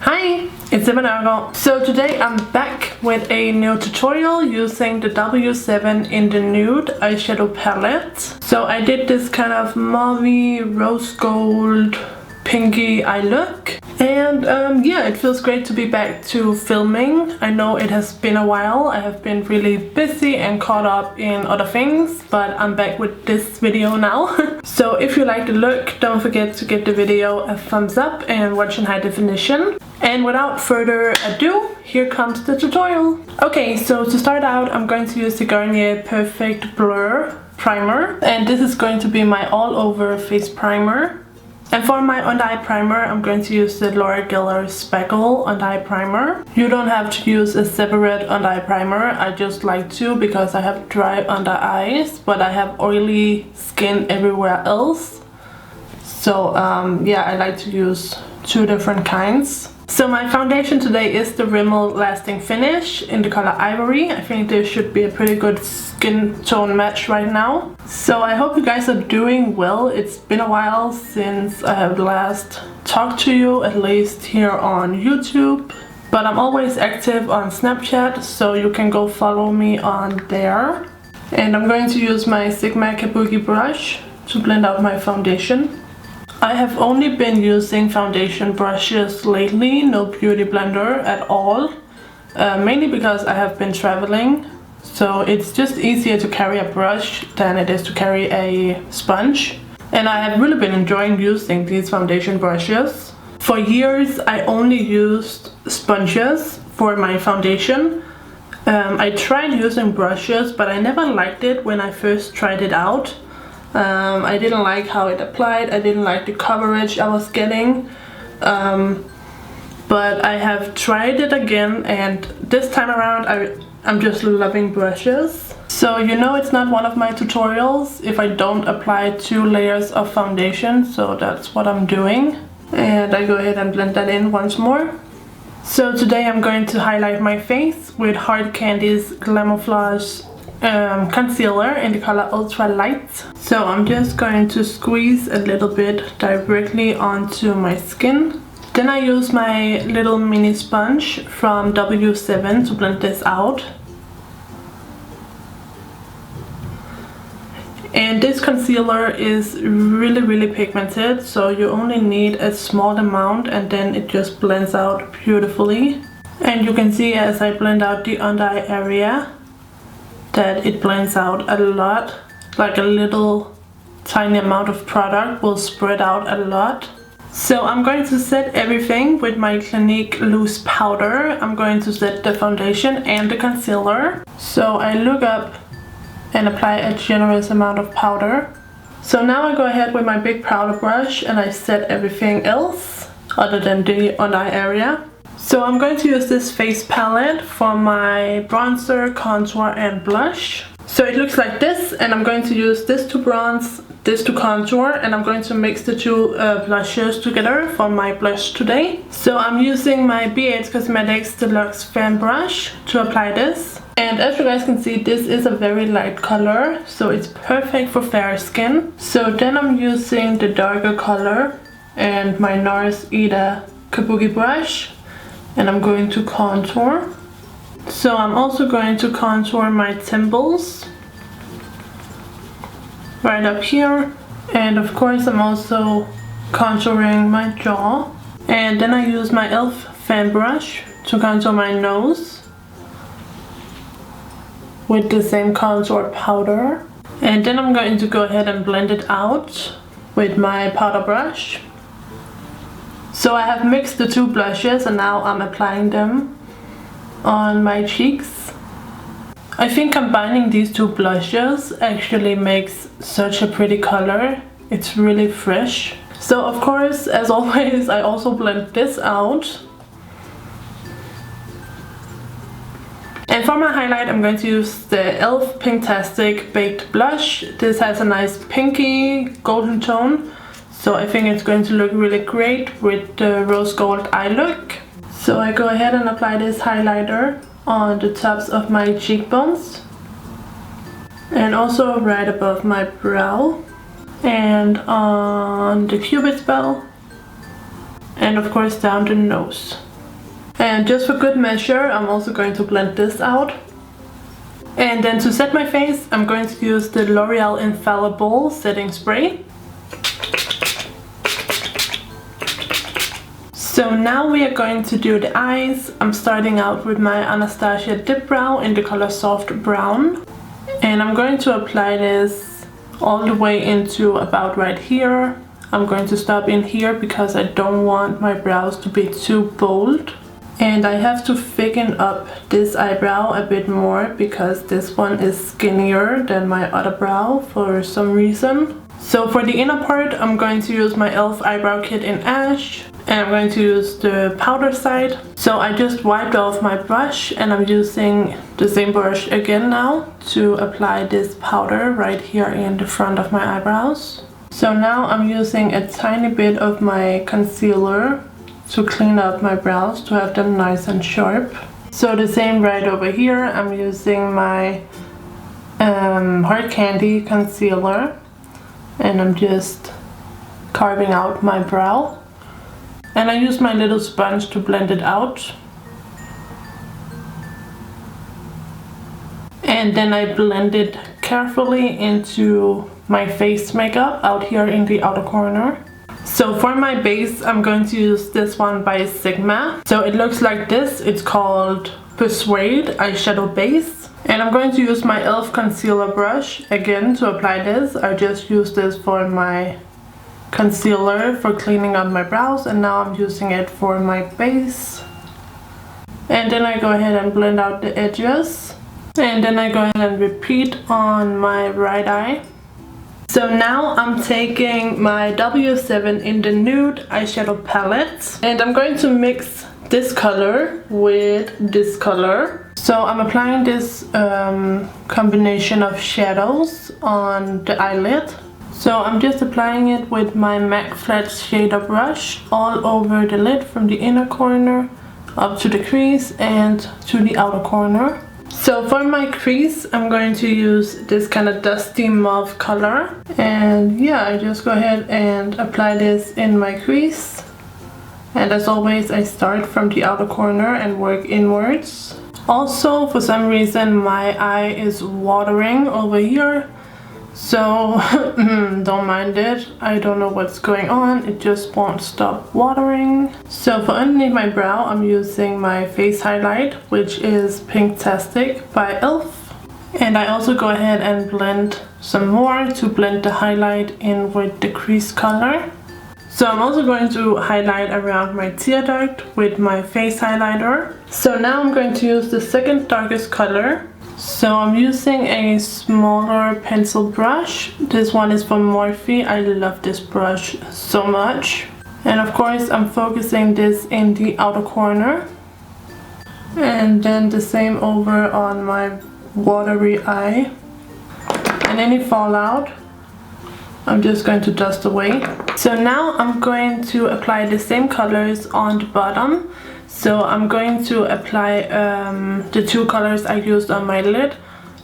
Hi, it's Nørgaard. So today I'm back with a new tutorial using the W7 in the Nude eyeshadow palette. So I did this kind of mauvey, rose gold, pinky eye look. And yeah, it feels great to be back to filming. I know it has been a while. I have been really busy and caught up in other things, but I'm back with this video now. So if you like the look, don't forget to give the video a thumbs up and watch in high definition. And without further ado, here comes the tutorial. Okay, so to start out, I'm going to use the Garnier Perfect Blur primer. And this is going to be my all over face primer. And for my under eye primer, I'm going to use the Laura Geller Spackle under eye primer. You don't have to use a separate under eye primer. I just like to because I have dry under eyes, but I have oily skin everywhere else. So yeah, I like to use two different kinds. So my foundation today is the Rimmel Lasting Finish in the color Ivory. I think this should be a pretty good skin tone match right now. So I hope you guys are doing well. It's been a while since I have last talked to you, at least here on YouTube. But I'm always active on Snapchat, so you can go follow me on there. And I'm going to use my Sigma Kabuki brush to blend out my foundation. I have only been using foundation brushes lately, no beauty blender at all, mainly because I have been traveling, so it's just easier to carry a brush than it is to carry a sponge. And I have really been enjoying using these foundation brushes. For years I only used sponges for my foundation. I tried using brushes, but I never liked it when I first tried it out. I didn't like how it applied, I didn't like the coverage I was getting, but I have tried it again, and this time around I'm just loving brushes. So you know it's not one of my tutorials if I don't apply 2 layers of foundation, so that's what I'm doing. And I go ahead and blend that in once more. So today I'm going to highlight my face with Hard Candy's Glamoflauge concealer in the color Ultra Light. So I'm just going to squeeze a little bit directly onto my skin. Then I use my little mini sponge from W7 to blend this out. And this concealer is really pigmented, so you only need a small amount and then it just blends out beautifully. And you can see as I blend out the under eye area that it blends out a lot, like a little tiny amount of product will spread out a lot. So I'm going to set everything with my Clinique loose powder. I'm going to set the foundation and the concealer. So I look up and apply a generous amount of powder. So now I go ahead with my big powder brush and I set everything else other than the under eye area. So I'm going to use this face palette for my bronzer, contour and blush. So it looks like this, and I'm going to use this to bronze, this to contour, and I'm going to mix the two blushes together for my blush today. So I'm using my BH Cosmetics Deluxe fan brush to apply this. And as you guys can see, this is a very light color, so it's perfect for fair skin. So then I'm using the darker color and my NARS Kabuki brush. And I'm going to contour. So I'm also going to contour my temples right up here, and of course I'm also contouring my jaw. And then I use my e.l.f. fan brush to contour my nose with the same contour powder. And then I'm going to go ahead and blend it out with my powder brush. So I have mixed the two blushes and now I'm applying them on my cheeks. I think combining these two blushes actually makes such a pretty color. It's really fresh. So of course, as always, I also blend this out. And for my highlight, I'm going to use the e.l.f. Pinktastic Baked Blush. This has a nice pinky golden tone. So I think it's going to look really great with the rose gold eye look. So I go ahead and apply this highlighter on the tops of my cheekbones. And also right above my brow. And on the cupid's bow. And of course down the nose. And just for good measure, I'm also going to blend this out. And then to set my face, I'm going to use the L'Oreal Infallible setting spray. So now we are going to do the eyes. I'm starting out with my Anastasia Dipbrow in the color Soft Brown. And I'm going to apply this all the way into about right here. I'm going to stop in here because I don't want my brows to be too bold. And I have to thicken up this eyebrow a bit more because this one is skinnier than my other brow for some reason. So for the inner part, I'm going to use my e.l.f. Eyebrow Kit in Ash. And I'm going to use the powder side. So I just wiped off my brush and I'm using the same brush again now to apply this powder right here in the front of my eyebrows. So now I'm using a tiny bit of my concealer to clean up my brows to have them nice and sharp. So the same right over here, I'm using my Hard Candy concealer and I'm just carving out my brow. And I use my little sponge to blend it out. And then I blend it carefully into my face makeup out here in the outer corner. So for my base, I'm going to use this one by Sigma. So it looks like this. It's called Persuade Eyeshadow Base. And I'm going to use my e.l.f. concealer brush again to apply this. I just used this for my concealer for cleaning up my brows, and now I'm using it for my base. And then I go ahead and blend out the edges. And then I go ahead and repeat on my right eye. So now I'm taking my W7 in the Nude eyeshadow palette. And I'm going to mix this color with this color. So I'm applying this combination of shadows on the eyelid. So I'm just applying it with my MAC Flat Shader brush all over the lid from the inner corner up to the crease and to the outer corner. So for my crease, I'm going to use this kind of dusty mauve color. And yeah, I just go ahead and apply this in my crease. And as always, I start from the outer corner and work inwards. Also, for some reason, my eye is watering over here. So don't mind it. I don't know what's going on. It just won't stop watering. So for underneath my brow, I'm using my face highlight, which is Pinktastic by e.l.f. And I also go ahead and blend some more to blend the highlight in with the crease color. So I'm also going to highlight around my tear duct with my face highlighter. So now I'm going to use the second darkest color. So I'm using a smaller pencil brush. This one is from Morphe. I love this brush so much. And of course I'm focusing this in the outer corner. And then the same over on my watery eye. And any fallout, I'm just going to dust away. So now I'm going to apply the same colors on the bottom. So I'm going to apply the two colors I used on my lid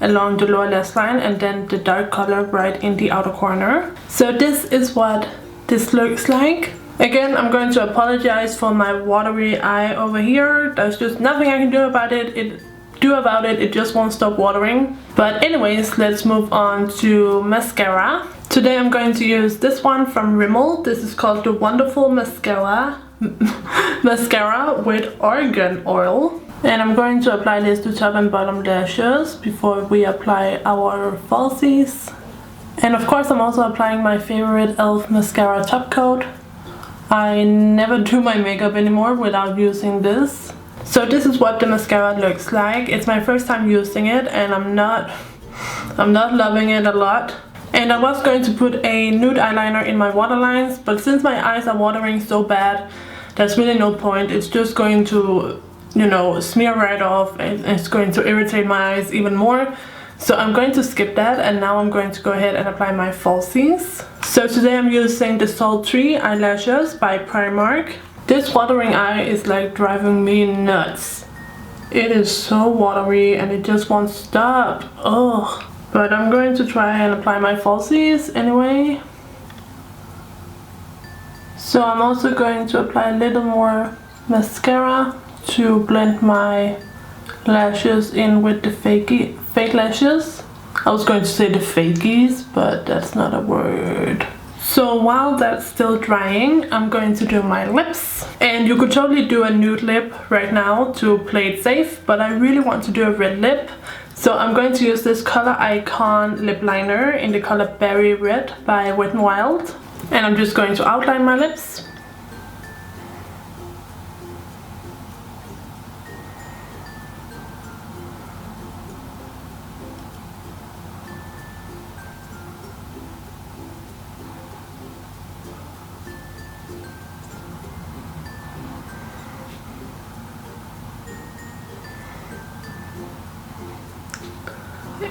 along the lower lash line and then the dark color right in the outer corner. So this is what this looks like. Again, I'm going to apologize for my watery eye over here. There's just nothing I can do about it. It just won't stop watering. But anyways, let's move on to mascara. Today I'm going to use this one from Rimmel. This is called the Wonderful Mascara with Argan Oil. And I'm going to apply this to top and bottom lashes before we apply our falsies. And of course I'm also applying my favorite e.l.f. mascara top coat. I never do my makeup anymore without using this. So this is what the mascara looks like. It's my first time using it and I'm not loving it a lot. And I was going to put a nude eyeliner in my waterlines, but since my eyes are watering so bad, there's really no point. It's just going to, you know, smear right off and it's going to irritate my eyes even more. So I'm going to skip that and now I'm going to go ahead and apply my falsies. So today I'm using the Sultry eyelashes by Primark. This watering eye is like driving me nuts. It is so watery and it just won't stop. Ugh. But I'm going to try and apply my falsies anyway. So I'm also going to apply a little more mascara to blend my lashes in with the fake lashes. I was going to say the fakies, but that's not a word. So while that's still drying, I'm going to do my lips. And you could totally do a nude lip right now to play it safe, but I really want to do a red lip. So I'm going to use this Color Icon lip liner in the color Berry Red by Wet n Wild. And I'm just going to outline my lips.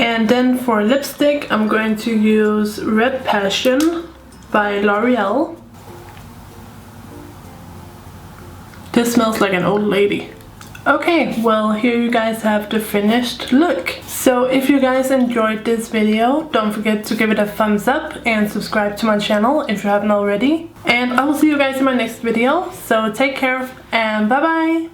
And then for lipstick, I'm going to use Red Passion by L'Oreal. This smells like an old lady. Okay, well, here you guys have the finished look. So if you guys enjoyed this video, don't forget to give it a thumbs up and subscribe to my channel if you haven't already. And I will see you guys in my next video. So take care and bye bye!